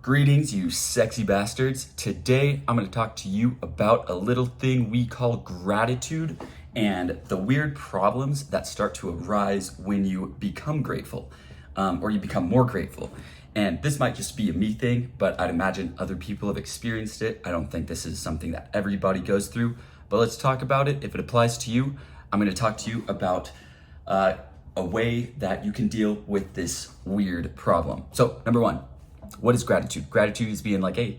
Greetings, you sexy bastards. Today, I'm going to talk to you about a little thing we call gratitude and the weird problems that start to arise when you become grateful, or you become more grateful. And this might just be a me thing, but I'd imagine other people have experienced it. I don't think this is something that everybody goes through, but let's talk about it. If it applies to you, I'm going to talk to you about a way that you can deal with this weird problem. So, number one, what is gratitude? Gratitude is being like, hey,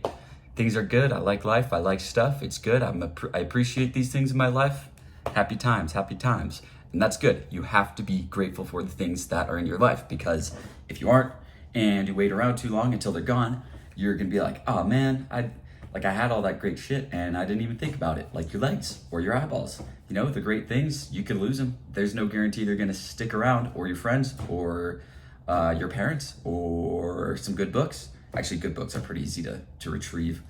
things are good. I like life. I like stuff. It's good. I appreciate these things in my life. Happy times, happy times. And that's good. You have to be grateful for the things that are in your life, because if you aren't and you wait around too long until they're gone, you're going to be like, oh man, I had all that great shit and I didn't even think about it. Like your legs or your eyeballs. You know, the great things, you can lose them. There's no guarantee they're going to stick around, or your friends, or your parents, or some good books. Actually, good books are pretty easy to retrieve.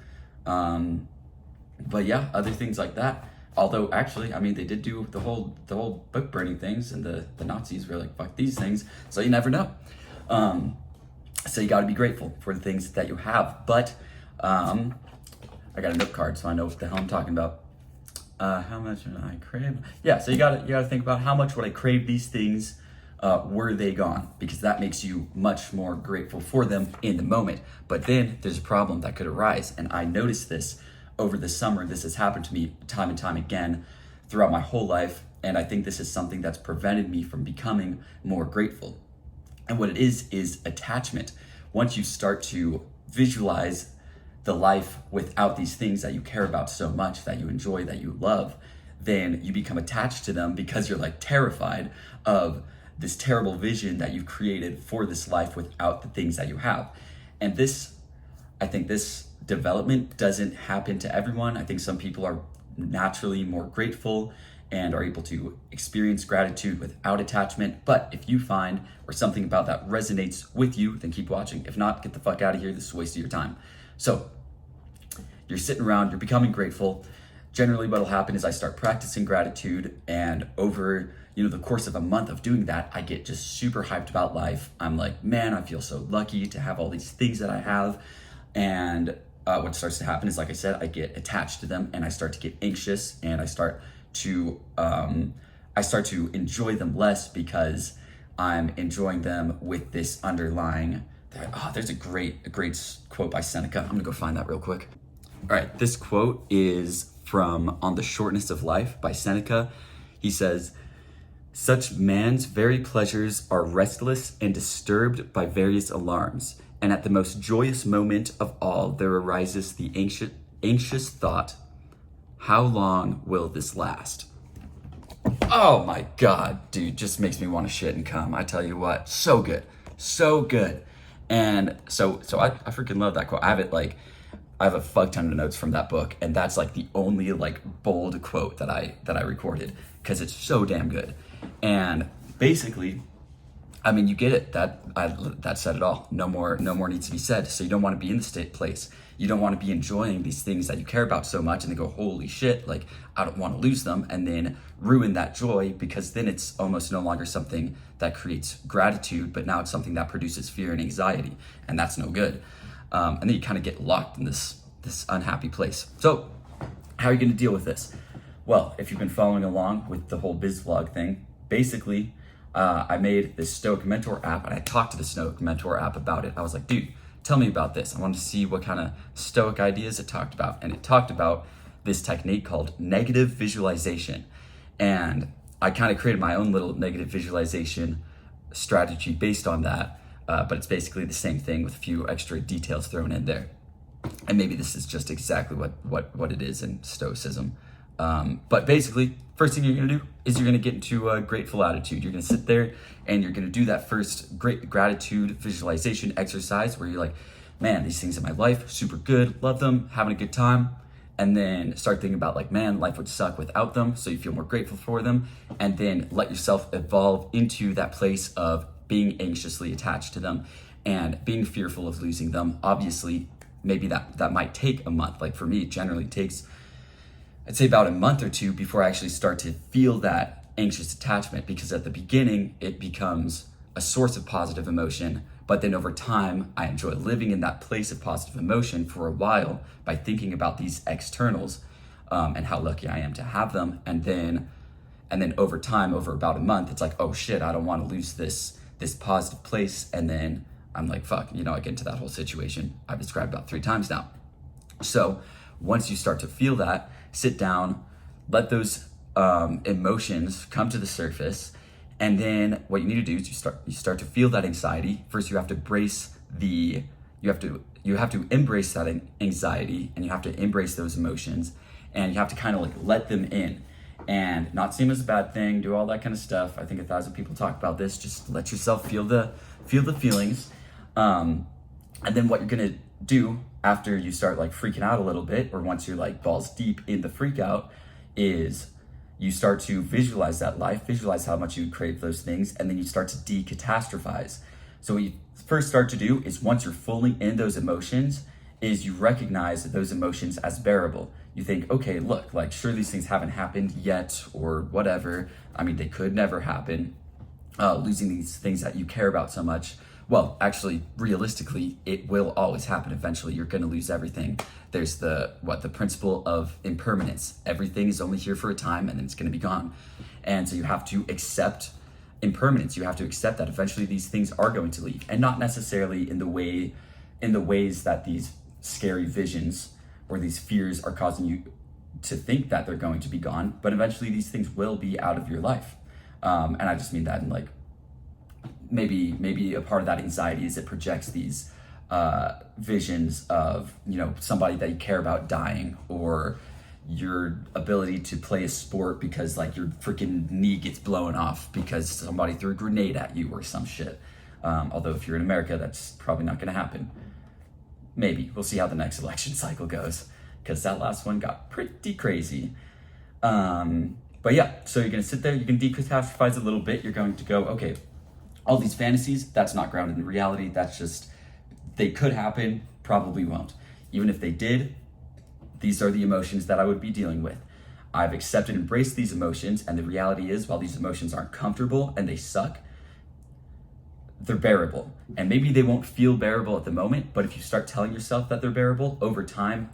But yeah, other things like that. Although actually, I mean, they did do the whole book burning things, and the Nazis were like, fuck these things. So you never know. So you got to be grateful for the things that you have. But I got a note card, so I know what the hell I'm talking about. How much would I crave? Yeah, so you gotta think about how much would I crave these things were they gone, because that makes you much more grateful for them in the moment. But then there's a problem that could arise, and I noticed this over the summer. This has happened to me time and time again throughout my whole life, and I think this is something that's prevented me from becoming more grateful. And what it is attachment. Once you start to visualize the life without these things that you care about so much, that you enjoy, that you love, then you become attached to them because you're like terrified of this terrible vision that you've created for this life without the things that you have. And I think this development doesn't happen to everyone. I think some people are naturally more grateful and are able to experience gratitude without attachment. But if you find or something about that resonates with you, then keep watching. If not, get the fuck out of here. This is a waste of your time. So you're sitting around, you're becoming grateful. Generally what'll happen is I start practicing gratitude, and over the course of a month of doing that, I get just super hyped about life. I'm like, man, I feel so lucky to have all these things that I have. And what starts to happen is, like I said, I get attached to them, and I start to get anxious, and I start to enjoy them less, because I'm enjoying them with this underlying. There's a great quote by Seneca. I'm gonna go find that real quick. All right, this quote is from On the Shortness of Life by Seneca. He says, "Such man's very pleasures are restless and disturbed by various alarms, and at the most joyous moment of all there arises the anxious thought, how long will this last?" Oh my God, dude, just makes me want to shit and come. I tell you what, so good, so good. And so I freaking love that quote. I have a fuck ton of notes from that book, and that's like the only like bold quote that I recorded, because it's so damn good. And basically, I mean, you get it. That said it all. No more needs to be said. So you don't want to be in the place. You don't want to be enjoying these things that you care about so much, and then go, holy shit, like I don't want to lose them, and then ruin that joy, because then it's almost no longer something that creates gratitude, but now it's something that produces fear and anxiety, and that's no good. And then you kind of get locked in this unhappy place. So how are you going to deal with this? Well, if you've been following along with the whole BizVlog thing, basically, I made this Stoic Mentor app, and I talked to the Stoic Mentor app about it. I was like, dude, tell me about this. I wanted to see what kind of Stoic ideas it talked about. And it talked about this technique called negative visualization. And I kind of created my own little negative visualization strategy based on that. But it's basically the same thing with a few extra details thrown in there. And maybe this is just exactly what it is in Stoicism. But basically, first thing you're gonna do is you're gonna get into a grateful attitude. You're gonna sit there and you're gonna do that first great gratitude visualization exercise, where you're like, man, these things in my life, super good, love them, having a good time. And then start thinking about like, man, life would suck without them. So you feel more grateful for them. And then let yourself evolve into that place of being anxiously attached to them and being fearful of losing them. Obviously, maybe that might take a month. Like for me, it generally takes, I'd say, about a month or two before I actually start to feel that anxious attachment, because at the beginning it becomes a source of positive emotion, but then over time, I enjoy living in that place of positive emotion for a while by thinking about these externals and how lucky I am to have them. And then over time, over about a month, it's like, oh shit, I don't want to lose this positive place. And then I'm like, fuck, I get into that whole situation I've described about 3 times now. So once you start to feel that, sit down, let those emotions come to the surface. And then what you need to do is you start to feel that anxiety. First, you have to embrace that anxiety, and you have to embrace those emotions, and you have to kind of like let them in and not see them as a bad thing, do all that kind of stuff. I think 1,000 people talk about this. Just let yourself feel the feelings. And then what you're gonna do after you start like freaking out a little bit, or once you're like balls deep in the freak out, is you start to visualize that life, visualize how much you crave those things, and then you start to decatastrophize. So what you first start to do is, once you're fully in those emotions, is you recognize those emotions as bearable. You think, okay, look, like sure, these things haven't happened yet or whatever. I mean, they could never happen. Losing these things that you care about so much. Well, actually, realistically, it will always happen. Eventually, you're going to lose everything. There's the principle of impermanence. Everything is only here for a time, and then it's going to be gone. And so you have to accept impermanence. You have to accept that eventually these things are going to leave, and not necessarily in the ways that these scary visions or these fears are causing you to think that they're going to be gone. But eventually, these things will be out of your life. And I just mean that in like, maybe a part of that anxiety is it projects these visions of somebody that you care about dying, or your ability to play a sport because like your freaking knee gets blown off because somebody threw a grenade at you or some shit. Although if you're in America, that's probably not going to happen. Maybe we'll see how the next election cycle goes, because that last one got pretty crazy. But yeah, so you're going to sit there, you can decatastrophize a little bit. You're going to go, okay, all these fantasies, that's not grounded in reality. That's just, they could happen, probably won't. Even if they did, these are the emotions that I would be dealing with. I've accepted and embraced these emotions, and the reality is, while these emotions aren't comfortable and they suck, they're bearable. And maybe they won't feel bearable at the moment, but if you start telling yourself that they're bearable, over time,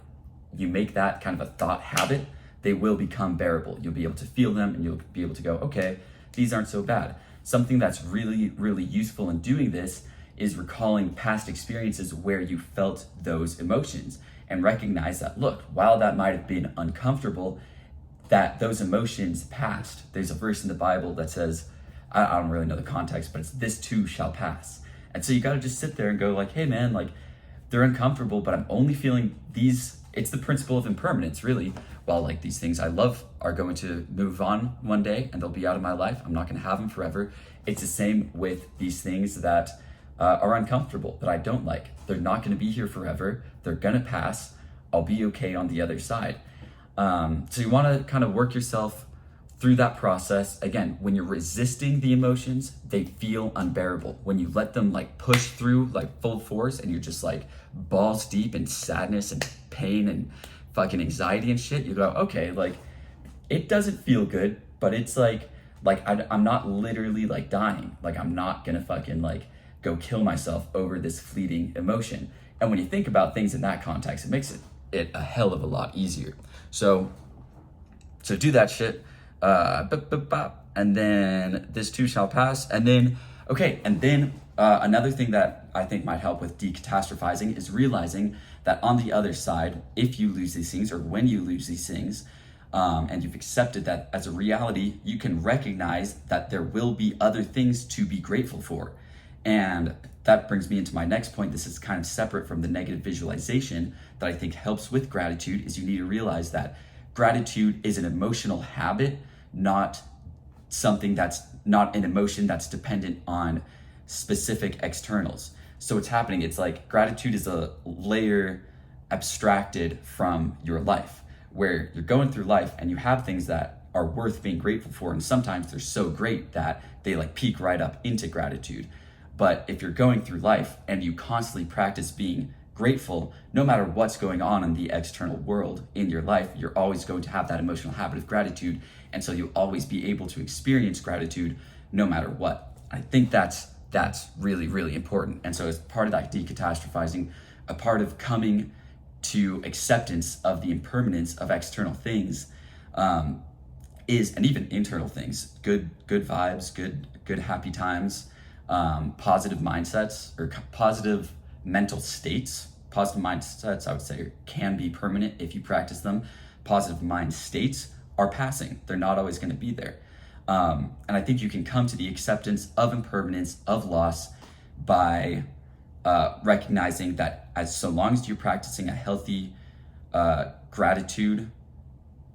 you make that kind of a thought habit, they will become bearable. You'll be able to feel them, and you'll be able to go, okay, these aren't so bad. Something that's really, really useful in doing this is recalling past experiences where you felt those emotions, and recognize that, look, while that might have been uncomfortable, that those emotions passed. There's a verse in the Bible that says, I don't really know the context, but it's, this too shall pass. And so you got to just sit there and go like, hey man, like they're uncomfortable, but I'm only feeling these. It's the principle of impermanence, really. While like these things I love are going to move on one day and they'll be out of my life, I'm not going to have them forever. It's the same with these things that are uncomfortable, that I don't like. They're not going to be here forever. They're going to pass. I'll be okay on the other side. So you want to kind of work yourself through that process. Again, when you're resisting the emotions, they feel unbearable. When you let them like push through like full force, and you're just like balls deep in sadness and pain and fucking anxiety and shit, you go, okay, like it doesn't feel good, but it's like I'm not literally like dying. Like I'm not gonna fucking like go kill myself over this fleeting emotion. And when you think about things in that context, it makes it a hell of a lot easier. So do that shit. And then this too shall pass. And then, okay, and then another thing that I think might help with decatastrophizing is realizing that on the other side, if you lose these things, or when you lose these things, and you've accepted that as a reality, you can recognize that there will be other things to be grateful for. And that brings me into my next point. This is kind of separate from the negative visualization that I think helps with gratitude, is you need to realize that gratitude is an emotional habit, not something that's not an emotion that's dependent on specific externals. So what's happening, it's like gratitude is a layer abstracted from your life, where you're going through life and you have things that are worth being grateful for. And sometimes they're so great that they like peak right up into gratitude. But if you're going through life and you constantly practice being grateful, no matter what's going on in the external world in your life, you're always going to have that emotional habit of gratitude. And so you'll always be able to experience gratitude no matter what. I think that's that's really, really important. And so as part of that decatastrophizing, a part of coming to acceptance of the impermanence of external things is, and even internal things, good vibes, good happy times, positive mindsets or positive mental states. Positive mindsets, I would say, can be permanent if you practice them. Positive mind states are passing. They're not always going to be there. And I think you can come to the acceptance of impermanence, of loss, by recognizing that as so long as you're practicing a healthy gratitude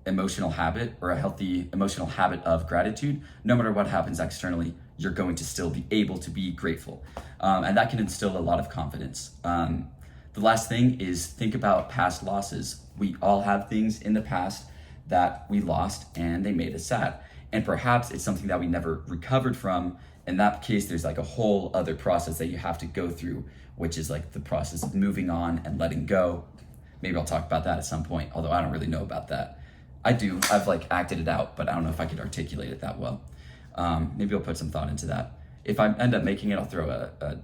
emotional habit, or a healthy emotional habit of gratitude, no matter what happens externally, you're going to still be able to be grateful. And that can instill a lot of confidence. The last thing is think about past losses. We all have things in the past that we lost and they made us sad. And perhaps it's something that we never recovered from. In that case, there's like a whole other process that you have to go through, which is like the process of moving on and letting go. Maybe I'll talk about that at some point, although I don't really know about that. I've like acted it out, but I don't know if I could articulate it that well. Maybe I'll put some thought into that. If I end up making it, I'll throw a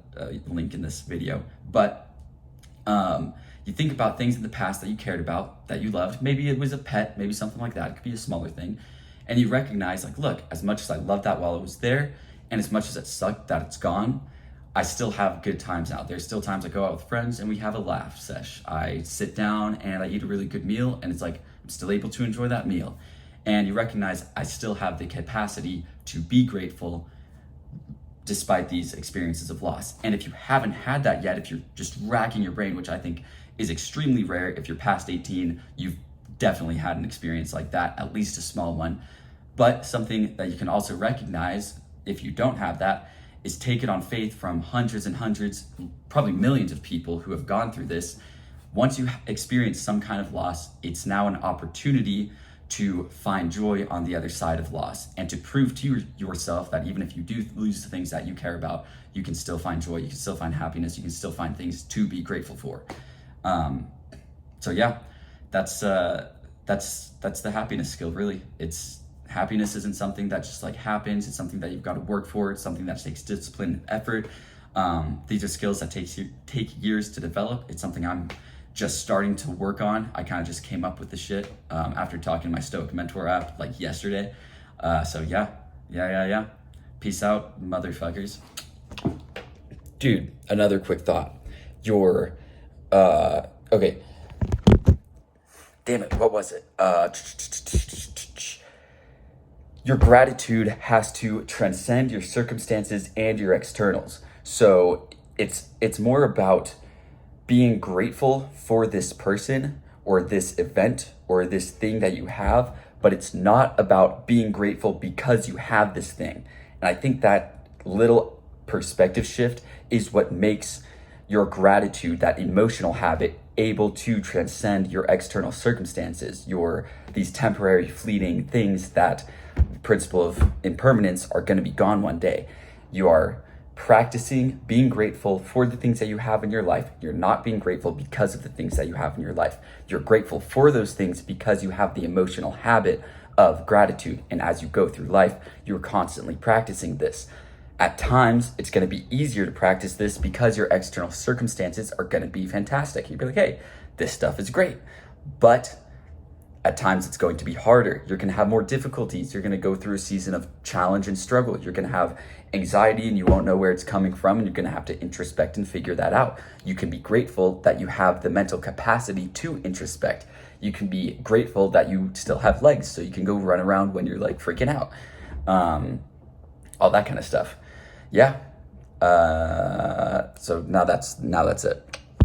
link in this video. But you think about things in the past that you cared about, that you loved. Maybe it was a pet, maybe something like that. It could be a smaller thing. And you recognize, like, look, as much as I loved that while it was there, and as much as it sucked that it's gone, I still have good times now. There's still times I go out with friends and we have a laugh sesh. I sit down and I eat a really good meal, and it's like I'm still able to enjoy that meal. And you recognize I still have the capacity to be grateful despite these experiences of loss. And if you haven't had that yet, if you're just racking your brain, which I think is extremely rare, if you're past 18, you've definitely had an experience like that, at least a small one. But something that you can also recognize if you don't have that is take it on faith from hundreds and hundreds, probably millions of people who have gone through this. Once you experience some kind of loss, it's now an opportunity to find joy on the other side of loss, and to prove to yourself that even if you do lose the things that you care about, you can still find joy, you can still find happiness, you can still find things to be grateful for. So yeah, that's the happiness skill, really. Happiness isn't something that just like happens. It's something that you've got to work for. It's something that takes discipline and effort. These are skills that take years to develop. It's something I'm just starting to work on. I kind of just came up with the shit after talking to my Stoic Mentor app like yesterday. So yeah. Peace out, motherfuckers. Dude, another quick thought. Okay. Damn it, what was it? Your gratitude has to transcend your circumstances and your externals. So it's more about being grateful for this person or this event or this thing that you have, but it's not about being grateful because you have this thing. And I think that little perspective shift is what makes your gratitude, that emotional habit, able to transcend your external circumstances, these temporary fleeting things that principle of impermanence are going to be gone one day. You are practicing being grateful for the things that you have in your life. You're not being grateful because of the things that you have in your life. You're grateful for those things because you have the emotional habit of gratitude. And as you go through life, you're constantly practicing this. At times, it's going to be easier to practice this because your external circumstances are going to be fantastic. You'll be like, hey, this stuff is great. But at times it's going to be harder. You're going to have more difficulties. You're going to go through a season of challenge and struggle. You're going to have anxiety and you won't know where it's coming from, and you're going to have to introspect and figure that out. You can be grateful that you have the mental capacity to introspect. You can be grateful that you still have legs so you can go run around when you're like freaking out. All that kind of stuff. Yeah. So now that's it.